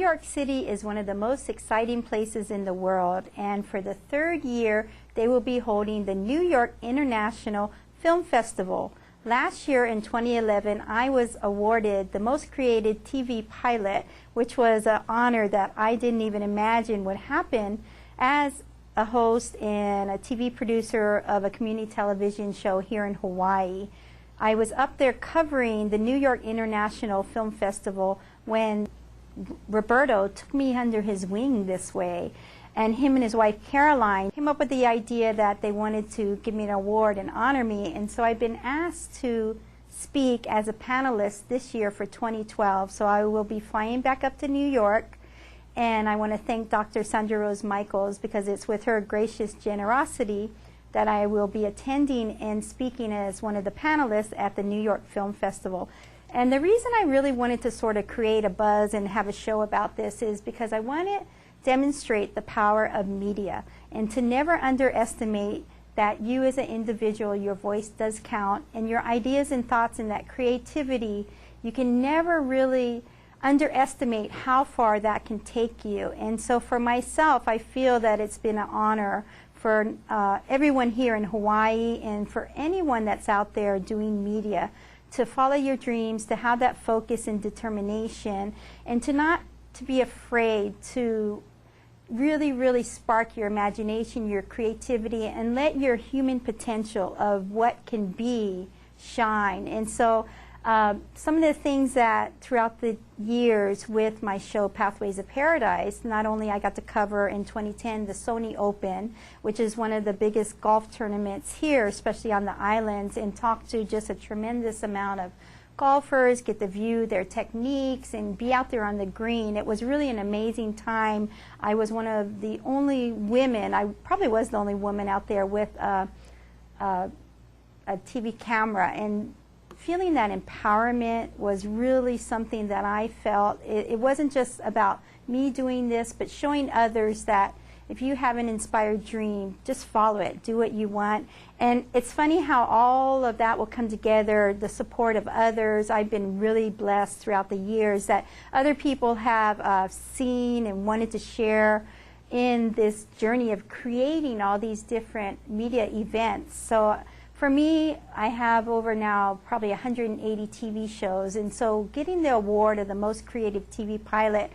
York City is one of the most exciting places in the world, and for the third year they will be holding the New York International Film Festival. Last year in 2011 I was awarded the most creative TV pilot, which was an honor that I didn't even imagine would happen as a host and a TV producer of a community television show here in Hawaii. I was up there covering the New York International Film Festival when Roberto took me under his wing this way, and him and his wife Caroline came up with the idea that they wanted to give me an award and honor me, and so I've been asked to speak as a panelist this year for 2012. So I will be flying back up to New York, and I want to thank Dr. Sandra Rose Michaels because it's with her gracious generosity that I will be attending and speaking as one of the panelists at the New York Film Festival. And the reason I really wanted to sort of create a buzz and have a show about this is because I want to demonstrate the power of media and to never underestimate that you as an individual, your voice does count, and your ideas and thoughts and that creativity, you can never really underestimate how far that can take you. And so for myself, I feel that it's been an honor for everyone here in Hawaii and for anyone that's out there doing media to follow your dreams, to have that focus and determination, and to not to be afraid to really spark your imagination, your creativity, and let your human potential of what can be shine. And so some of the things that throughout the years with my show Pathways of Paradise, not only I got to cover in 2010 the Sony Open, which is one of the biggest golf tournaments here, especially on the islands, and talk to just a tremendous amount of golfers, get to view their techniques and be out there on the green. It was really an amazing time. I was one of the only women, I probably was the only woman out there with a TV camera, and feeling that empowerment was really something that I felt. It wasn't just about me doing this, but showing others that if you have an inspired dream, just follow it, do what you want. And it's funny how all of that will come together, the support of others. I've been really blessed throughout the years that other people have seen and wanted to share in this journey of creating all these different media events. So for me, I have over now probably 180 TV shows, and so getting the award of the most creative TV pilot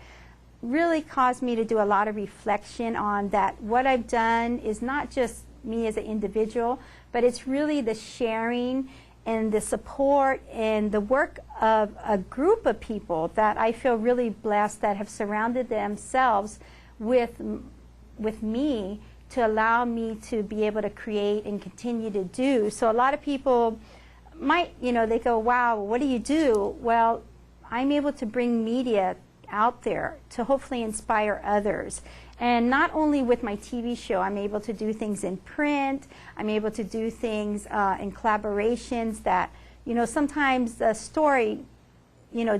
really caused me to do a lot of reflection on that. What I've done is not just me as an individual, but it's really the sharing and the support and the work of a group of people that I feel really blessed that have surrounded themselves with me to allow me to be able to create and continue to do. So a lot of people might, they go, wow, what do you do? Well, I'm able to bring media out there to hopefully inspire others. And not only with my TV show, I'm able to do things in print, I'm able to do things in collaborations that, sometimes the story,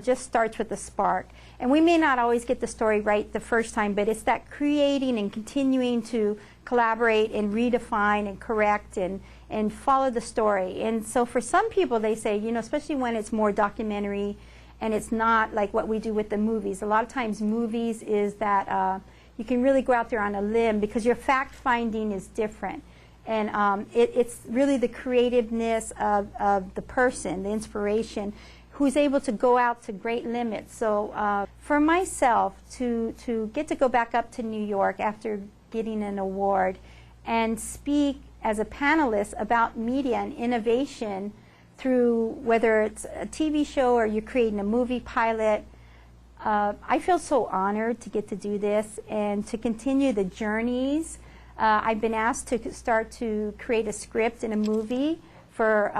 just starts with a spark. And we may not always get the story right the first time, but it's that creating and continuing to collaborate and redefine and correct and follow the story. And so for some people, they say, especially when it's more documentary and it's not like what we do with the movies. A lot of times movies is that you can really go out there on a limb because your fact finding is different. And it's really the creativeness of the person, the inspiration, who's able to go out to great limits. So for myself to get to go back up to New York after getting an award and speak as a panelist about media and innovation through whether it's a TV show or you're creating a movie pilot, I feel so honored to get to do this and to continue the journeys. I've been asked to start to create a script in a movie for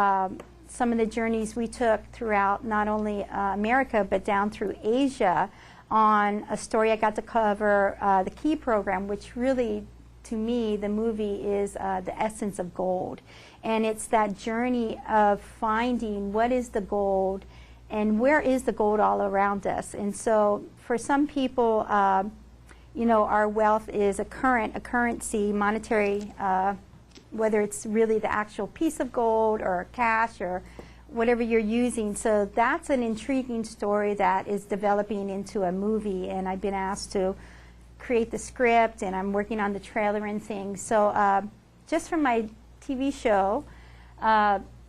some of the journeys we took throughout not only America but down through Asia on a story I got to cover, the Key program, which really, to me, the movie is the essence of gold. And it's that journey of finding what is the gold and where is the gold all around us. And so for some people, our wealth is a currency, monetary, whether it's really the actual piece of gold or cash or whatever you're using. So that's an intriguing story that is developing into a movie, and I've been asked to create the script, and I'm working on the trailer and things. So just from my TV show,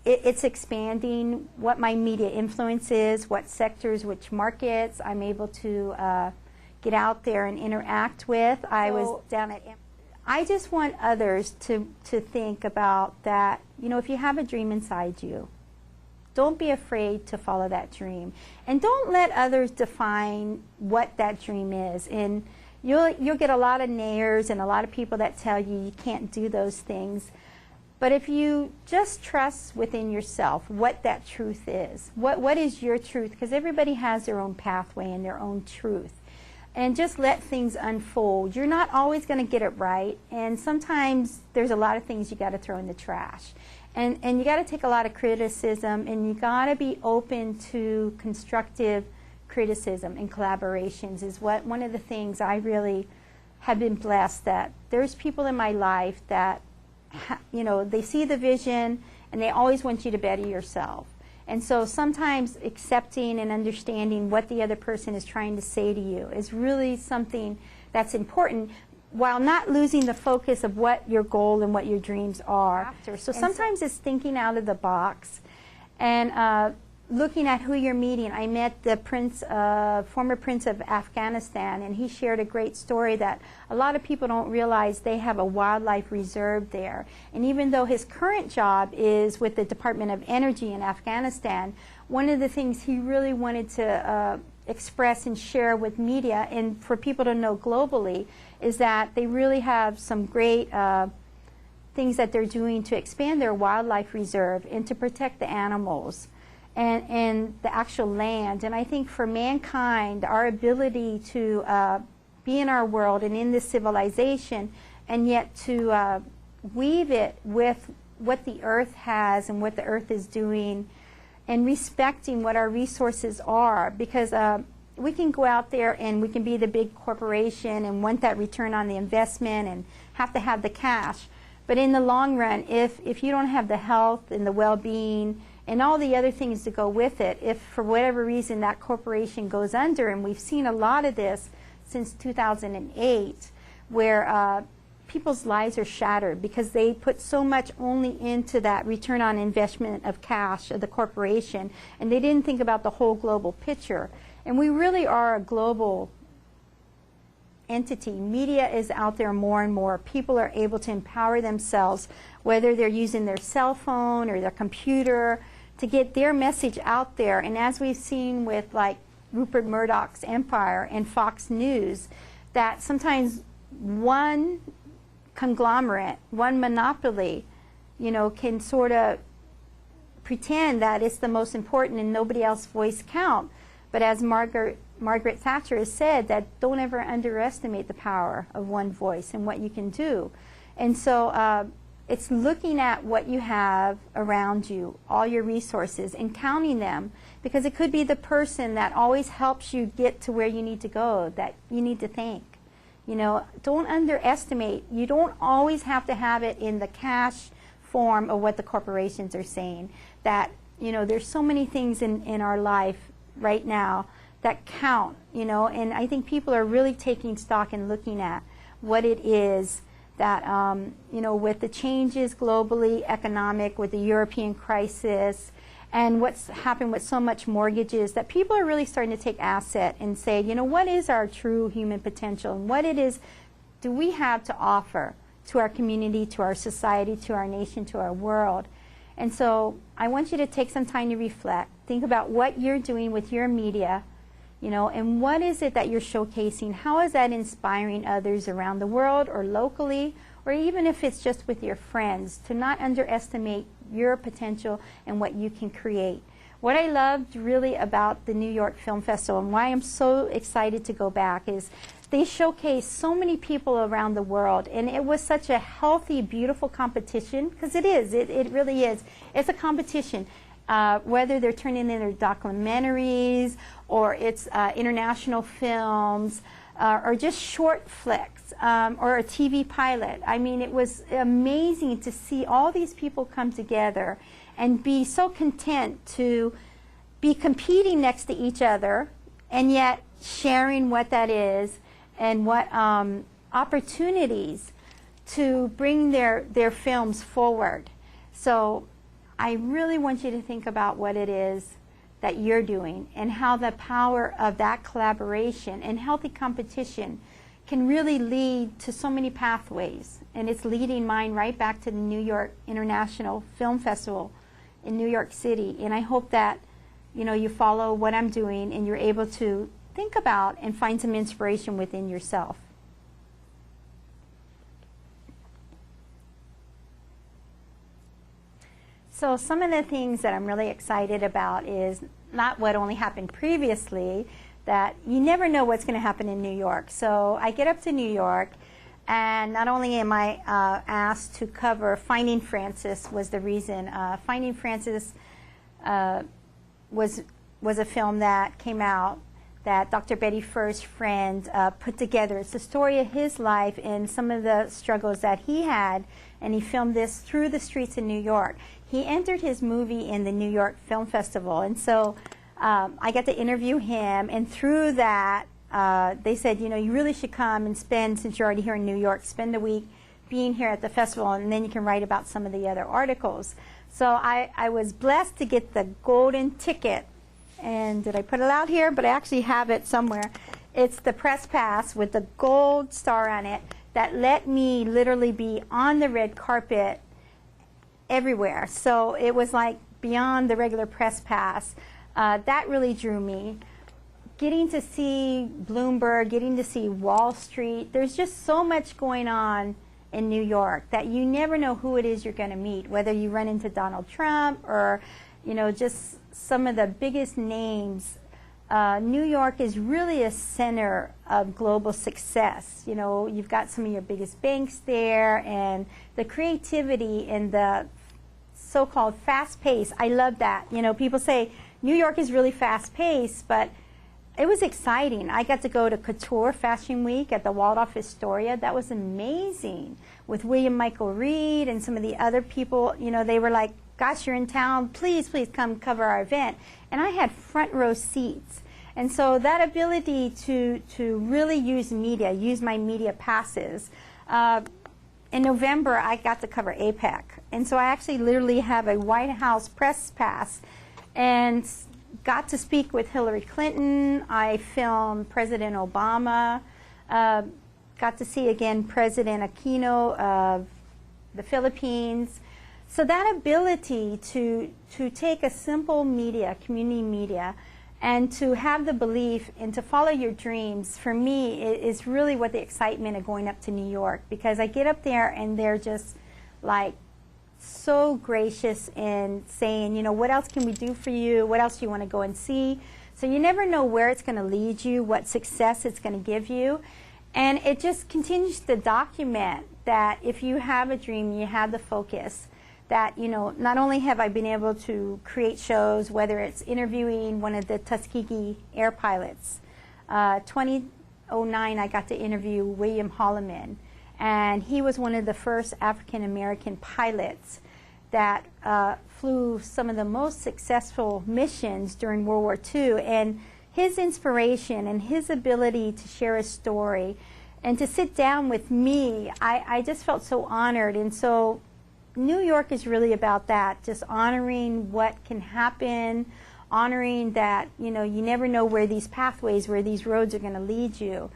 it's expanding what my media influence is, what sectors, which markets I'm able to get out there and interact with. I just want others to think about that, you know, if you have a dream inside you, don't be afraid to follow that dream. And don't let others define what that dream is. And you'll get a lot of naysayers and a lot of people that tell you you can't do those things. But if you just trust within yourself what that truth is, what is your truth? Because everybody has their own pathway and their own truth. And just let things unfold. You're not always going to get it right, and sometimes there's a lot of things you got to throw in the trash. And you got to take a lot of criticism, and you got to be open to constructive criticism and collaborations is one of the things I really have been blessed that there's people in my life that, you know, they see the vision and they always want you to better yourself. And so sometimes accepting and understanding what the other person is trying to say to you is really something that's important, while not losing the focus of what your goal and what your dreams are. So sometimes it's thinking out of the box and looking at who you're meeting. I met the former prince of Afghanistan, and he shared a great story that a lot of people don't realize they have a wildlife reserve there. And even though his current job is with the Department of Energy in Afghanistan, one of the things he really wanted to express and share with media and for people to know globally is that they really have some great things that they're doing to expand their wildlife reserve and to protect the animals and the actual land. And I think for mankind, our ability to be in our world and in this civilization, and yet to weave it with what the earth has and what the earth is doing, and respecting what our resources are, because we can go out there and we can be the big corporation and want that return on the investment and have to have the cash. But in the long run, if you don't have the health and the well-being and all the other things to go with it, if for whatever reason that corporation goes under, and we've seen a lot of this since 2008, where people's lives are shattered because they put so much only into that return on investment of cash of the corporation, and they didn't think about the whole global picture. And we really are a global entity. Media is out there more and more. People are able to empower themselves, whether they're using their cell phone or their computer, to get their message out there. And as we've seen with like Rupert Murdoch's empire and Fox News, that sometimes one conglomerate, one monopoly, you know, can sort of pretend that it's the most important and nobody else's voice count. But as Margaret Thatcher has said, that don't ever underestimate the power of one voice and what you can do. And so it's looking at what you have around you, all your resources, and counting them, because it could be the person that always helps you get to where you need to go that you need to thank. You know, don't underestimate. You don't always have to have it in the cash form of what the corporations are saying. That, you know, there's so many things in our life right now that count, you know, and I think people are really taking stock and looking at what it is that, you know, with the changes globally, economic, with the European crisis, and what's happened with so much mortgages, that people are really starting to take asset and say, you know, what is our true human potential, and what it is do we have to offer to our community, to our society, to our nation, to our world. And so I want you to take some time to reflect, think about what you're doing with your media, you know, and what is it that you're showcasing? How is that inspiring others around the world or locally, or even if it's just with your friends, to not underestimate your potential and what you can create. What I loved really about the New York Film Festival and why I'm so excited to go back is they showcase so many people around the world, and it was such a healthy, beautiful competition, because it is, it really is. It's a competition. Whether they're turning in their documentaries or it's international films or just short flicks or a TV pilot. I mean, it was amazing to see all these people come together and be so content to be competing next to each other and yet sharing what that is and what opportunities to bring their films forward. So I really want you to think about what it is that you're doing and how the power of that collaboration and healthy competition can really lead to so many pathways. And it's leading mine right back to the New York International Film Festival in New York City. And I hope that you follow what I'm doing and you're able to think about and find some inspiration within yourself. So some of the things that I'm really excited about is not what only happened previously, that you never know what's going to happen in New York. So I get up to New York, and not only am I asked to cover Finding Frances was the reason. Finding Frances was a film that came out that Dr. Betty Furr's friend put together. It's the story of his life and some of the struggles that he had, and he filmed this through the streets of New York. He entered his movie in the New York Film Festival, and so I got to interview him, and through that they said, you really should come and spend, since you're already here in New York, spend a week being here at the festival, and then you can write about some of the other articles. So I was blessed to get the golden ticket, and did I put it out here? But I actually have it somewhere. It's the press pass with the gold star on it that let me literally be on the red carpet everywhere. So it was like beyond the regular press pass. That really drew me. Getting to see Bloomberg, getting to see Wall Street, there's just so much going on in New York that you never know who it is you're going to meet, whether you run into Donald Trump or just some of the biggest names. New York is really a center of global success. You've got some of your biggest banks there, and the creativity and the so-called fast-paced. I love that. People say New York is really fast-paced, but it was exciting. I got to go to Couture Fashion Week at the Waldorf Astoria. That was amazing with William Michael Reed and some of the other people. They were like, gosh, you're in town, please come cover our event. And I had front row seats. And so that ability to really use media, use my media passes. In November, I got to cover APEC. And so I actually literally have a White House press pass and got to speak with Hillary Clinton. I filmed President Obama. Got to see again President Aquino of the Philippines. So that ability to take a simple media, community media, and to have the belief and to follow your dreams, for me, is really what the excitement of going up to New York, because I get up there and they're just like so gracious in saying, what else can we do for you? What else do you want to go and see? So you never know where it's going to lead you, what success it's going to give you. And it just continues to document that if you have a dream, you have the focus, that, not only have I been able to create shows, whether it's interviewing one of the Tuskegee air pilots. 2009, I got to interview William Holloman, and he was one of the first African-American pilots that flew some of the most successful missions during World War II. And his inspiration and his ability to share a story and to sit down with me, I just felt so honored. And so New York is really about that, just honoring what can happen, honoring that, you never know where these pathways, where these roads are going to lead you.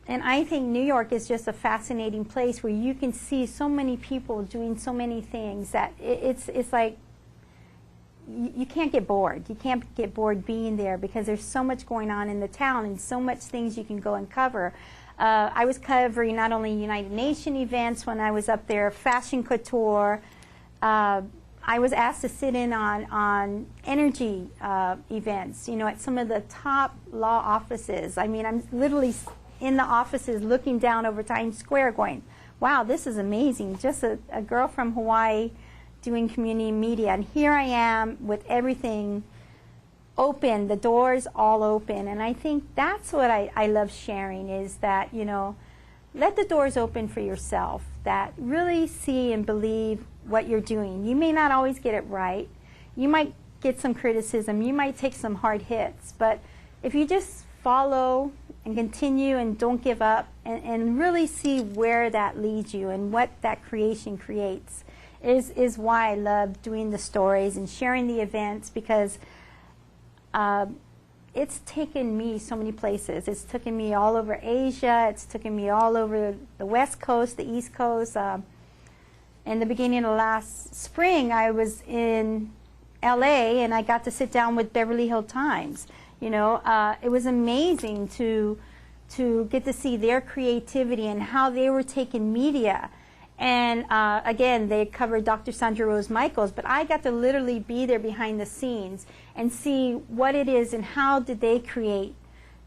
And I think New York is just a fascinating place where you can see so many people doing so many things that it's like you can't get bored. You can't get bored being there because there's so much going on in the town and so much things you can go and cover. I was covering not only United Nations events when I was up there, fashion couture. I was asked to sit in on energy events, at some of the top law offices. I mean, I'm literally in the offices looking down over Times Square going, wow, this is amazing. Just a girl from Hawaii doing community media. And here I am with everything open, the doors all open. And I think that's what I love sharing, is that, let the doors open for yourself, that really see and believe what you're doing. You may not always get it right. You might get some criticism. You might take some hard hits. But if you just follow and continue and don't give up and really see where that leads you and what that creation creates is why I love doing the stories and sharing the events, because it's taken me so many places. It's taken me all over Asia. It's taken me all over the West Coast, the East Coast. In the beginning of last spring, I was in LA and I got to sit down with Beverly Hills Times. You know, it was amazing to get to see their creativity and how they were taking media. And again, they covered Dr. Sandra Rose Michaels, but I got to literally be there behind the scenes and see what it is and how did they create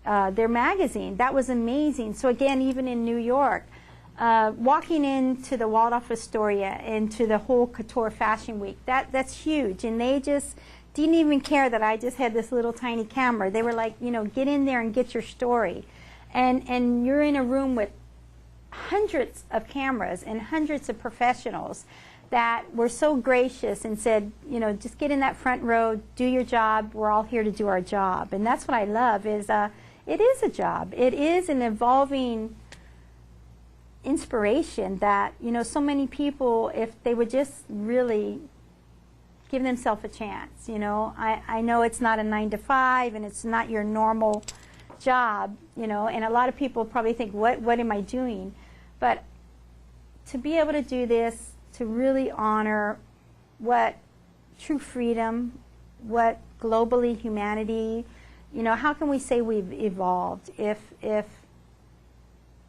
their magazine. That was amazing. So again, even in New York, walking into the Waldorf Astoria, into the whole Couture Fashion Week, that's huge. And they just didn't even care that I just had this little tiny camera. They were like, you know, get in there and get your story. And you're in a room with hundreds of cameras and hundreds of professionals that were so gracious and said, you know, just get in that front row, do your job. We're all here to do our job. And that's what I love is it is a job. It is an evolving inspiration that, you know, so many people, if they would just really give themselves a chance, you know. I know it's not a 9-to-5 and it's not your normal job, you know, and a lot of people probably think, what am I doing? But to be able to do this, to really honor what true freedom, what globally humanity, you know, how can we say we've evolved if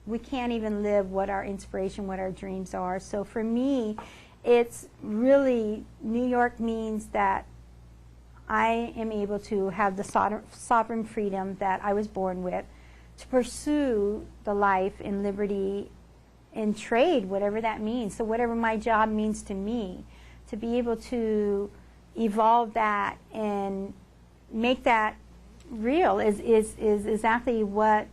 we can't even live what our inspiration, what our dreams are? So for me, it's really, New York means that I am able to have the sovereign freedom that I was born with to pursue the life in liberty in trade, whatever that means. So whatever my job means to me, to be able to evolve that and make that real is exactly what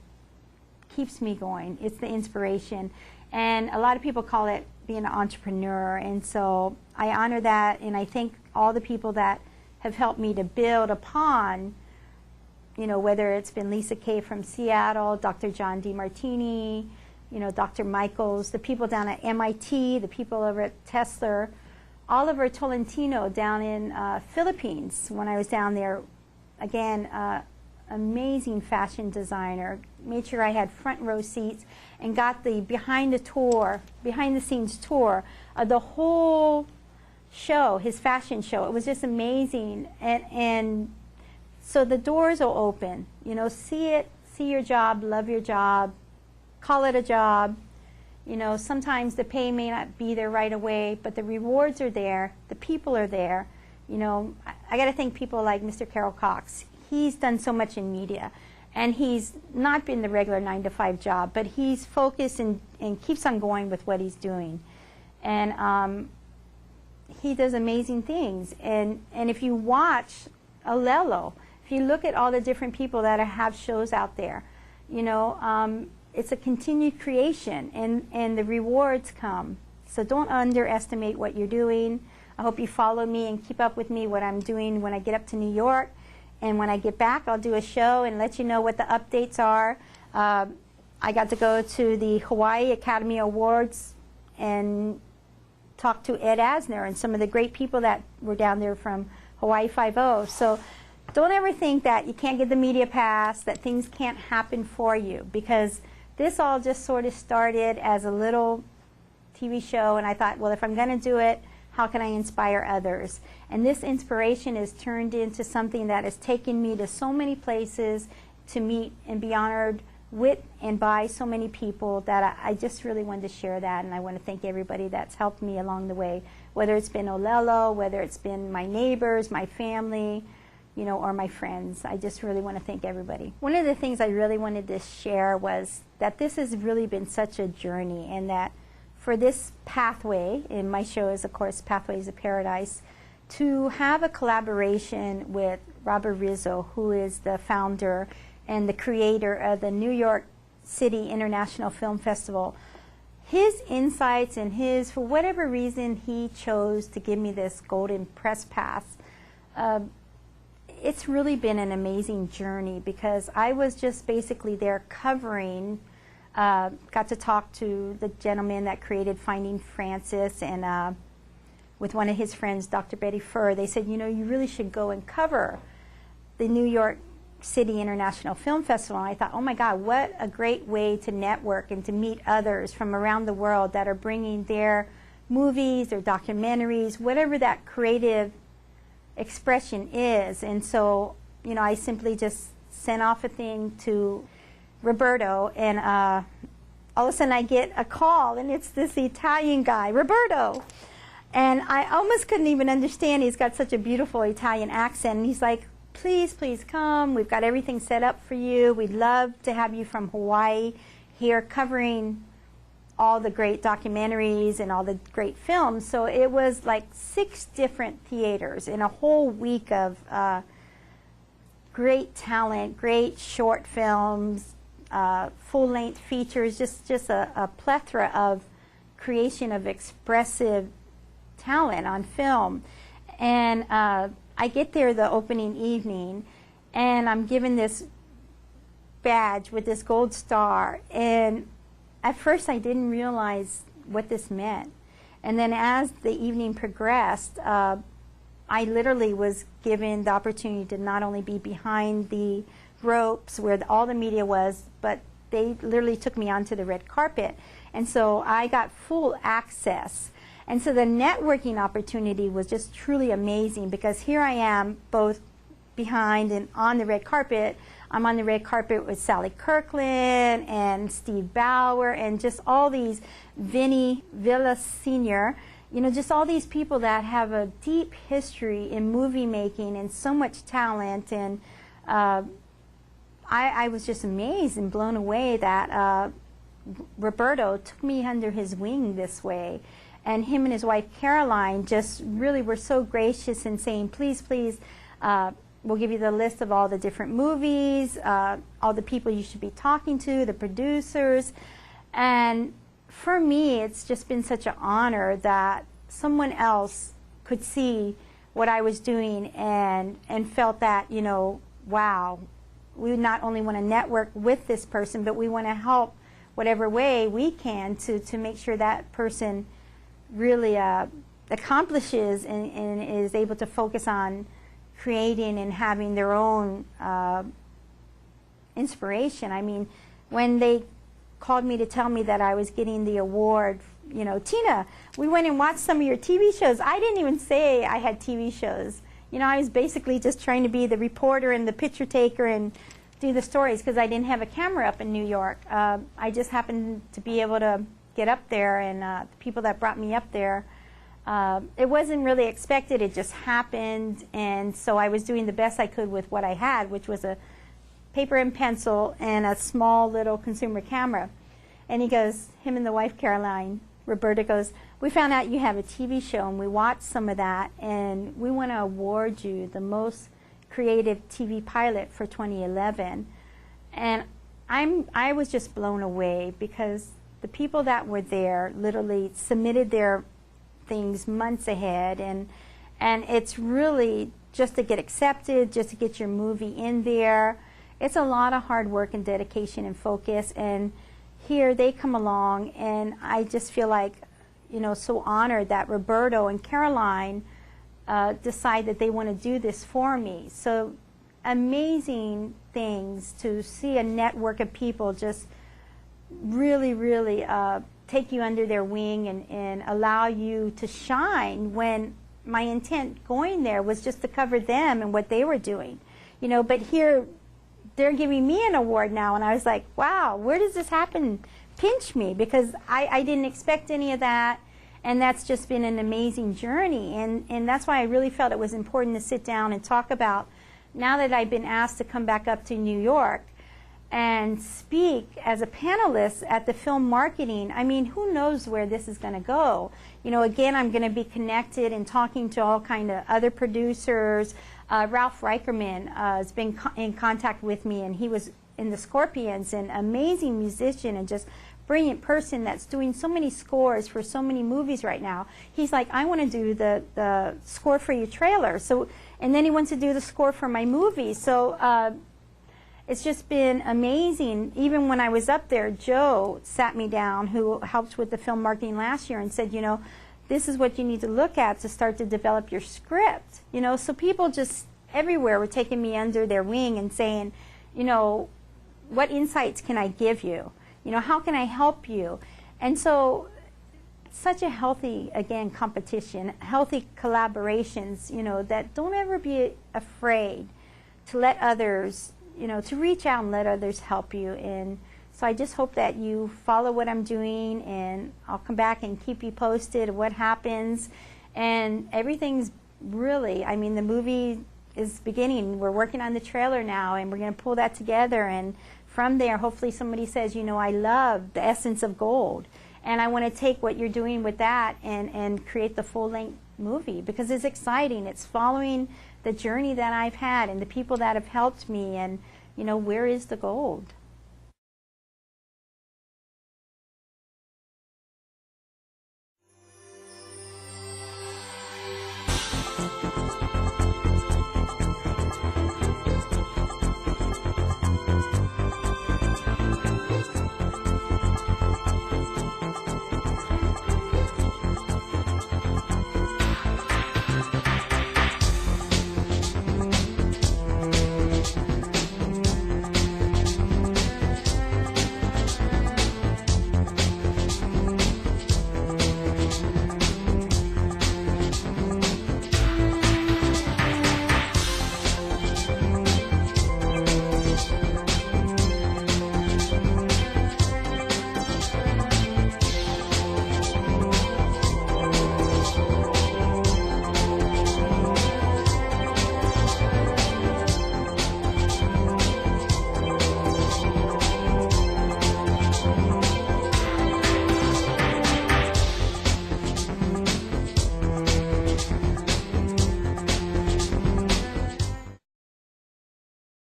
keeps me going. It's the inspiration. And a lot of people call it being an entrepreneur. And so I honor that, and I thank all the people that have helped me to build upon, you know, whether it's been Lisa Kay from Seattle, Dr. John DeMartini, you know, Dr. Michaels, the people down at MIT, the people over at Tesla, Oliver Tolentino down in Philippines when I was down there. Again, amazing fashion designer. Made sure I had front row seats and got the behind the scenes tour of the whole show, his fashion show. It was just amazing. And so the doors will open. You know, see your job, love your job, call it a job. You know, sometimes the pay may not be there right away, but the rewards are there, the people are there. You know, I got to thank people like Mr. Carol Cox. He's done so much in media, and he's not been the regular 9-to-5 job, but he's focused and keeps on going with what he's doing. And he does amazing things. And if you watch Olelo, if you look at all the different people that have shows out there, you know, it's a continued creation, and the rewards come. So don't underestimate what you're doing. I hope you follow me and keep up with me, what I'm doing when I get up to New York. And when I get back, I'll do a show and let you know what the updates are. I got to go to the Hawaii Academy Awards and talk to Ed Asner and some of the great people that were down there from Hawaii Five-0. So don't ever think that you can't get the media pass, that things can't happen for you, because this all just sort of started as a little TV show, and I thought, well, if I'm going to do it, how can I inspire others? And this inspiration is turned into something that has taken me to so many places to meet and be honored with and by so many people that I just really wanted to share that. And I want to thank everybody that's helped me along the way, whether it's been Olelo, whether it's been my neighbors, my family, you know, or my friends. I just really want to thank everybody. One of the things I really wanted to share was that this has really been such a journey, and that for this pathway, and my show is, of course, Pathways of Paradise, to have a collaboration with Robert Rizzo, who is the founder and the creator of the New York City International Film Festival. His insights and for whatever reason, he chose to give me this golden press pass. It's really been an amazing journey because I was just basically there covering, got to talk to the gentleman that created Finding Francis, and with one of his friends, Dr. Betty Furr. They said, you know, you really should go and cover the New York City International Film Festival. And I thought, oh my God, what a great way to network and to meet others from around the world that are bringing their movies or documentaries, whatever that creative expression is. And so, you know, I simply just sent off a thing to Roberto, and all of a sudden I get a call, and it's this Italian guy, Roberto. And I almost couldn't even understand. He's got such a beautiful Italian accent. And he's like, please, please come. We've got everything set up for you. We'd love to have you from Hawaii here covering all the great documentaries and all the great films. So it was like 6 different theaters in a whole week of great talent, great short films, full-length features, just a plethora of creation of expressive talent on film. And I get there the opening evening, and I'm given this badge with this gold star, and at first I didn't realize what this meant. And then as the evening progressed, I literally was given the opportunity to not only be behind the ropes where all the media was, but they literally took me onto the red carpet. And so I got full access. And so the networking opportunity was just truly amazing, because here I am both behind and on the red carpet. I'm on the red carpet with Sally Kirkland and Steve Bauer and just all these, Vinny Villa Sr., you know, just all these people that have a deep history in movie making and so much talent. And I was just amazed and blown away that Roberto took me under his wing this way. And him and his wife Caroline just really were so gracious in saying, please, please, we'll give you the list of all the different movies, all the people you should be talking to, the producers. And for me, it's just been such an honor that someone else could see what I was doing and felt that, you know, wow, we not only want to network with this person, but we want to help whatever way we can to make sure that person really accomplishes and is able to focus on creating and having their own inspiration. I mean, when they called me to tell me that I was getting the award, you know, Tina, we went and watched some of your TV shows. I didn't even say I had TV shows. You know, I was basically just trying to be the reporter and the picture taker and do the stories because I didn't have a camera up in New York. I just happened to be able to get up there, and the people that brought me up there, it wasn't really expected, it just happened. And so I was doing the best I could with what I had, which was a paper and pencil and a small little consumer camera. And he goes, him and the wife Caroline, Roberta goes, we found out you have a TV show and we watched some of that, and we want to award you the most creative TV pilot for 2011. And I was just blown away, because the people that were there literally submitted their things months ahead, and it's really just to get accepted, just to get your movie in there. It's a lot of hard work and dedication and focus, and here they come along, and I just feel like, you know, so honored that Roberto and Caroline decide that they want to do this for me. So amazing things to see a network of people just really, really take you under their wing and allow you to shine, when my intent going there was just to cover them and what they were doing. You know, but here they're giving me an award now, and I was like, wow, where does this happen? Pinch me, because I didn't expect any of that, and that's just been an amazing journey. And that's why I really felt it was important to sit down and talk about, now that I've been asked to come back up to New York and speak as a panelist at the film marketing. I mean, who knows where this is going to go? You know, again, I'm going to be connected and talking to all kind of other producers. Ralph Reicherman has been in contact with me, and he was in the Scorpions, and amazing musician and just brilliant person that's doing so many scores for so many movies right now. He's like, I want to do the score for your trailer. So, and then he wants to do the score for my movie. So it's just been amazing. Even when I was up there, Joe sat me down, who helped with the film marketing last year, and said, you know, this is what you need to look at to start to develop your script. You know, so people just everywhere were taking me under their wing and saying, you know, what insights can I give you? You know, how can I help you? And so such a healthy, again, competition, healthy collaborations, you know, that don't ever be afraid to let others, you know, to reach out and let others help you. And so I just hope that you follow what I'm doing, and I'll come back and keep you posted of what happens. And everything's really, I mean, the movie is beginning. We're working on the trailer now, and we're going to pull that together, and from there, hopefully somebody says, you know, I love the essence of gold, and I want to take what you're doing with that and create the full-length movie, because it's exciting. It's following the journey that I've had and the people that have helped me, and, you know, where is the gold?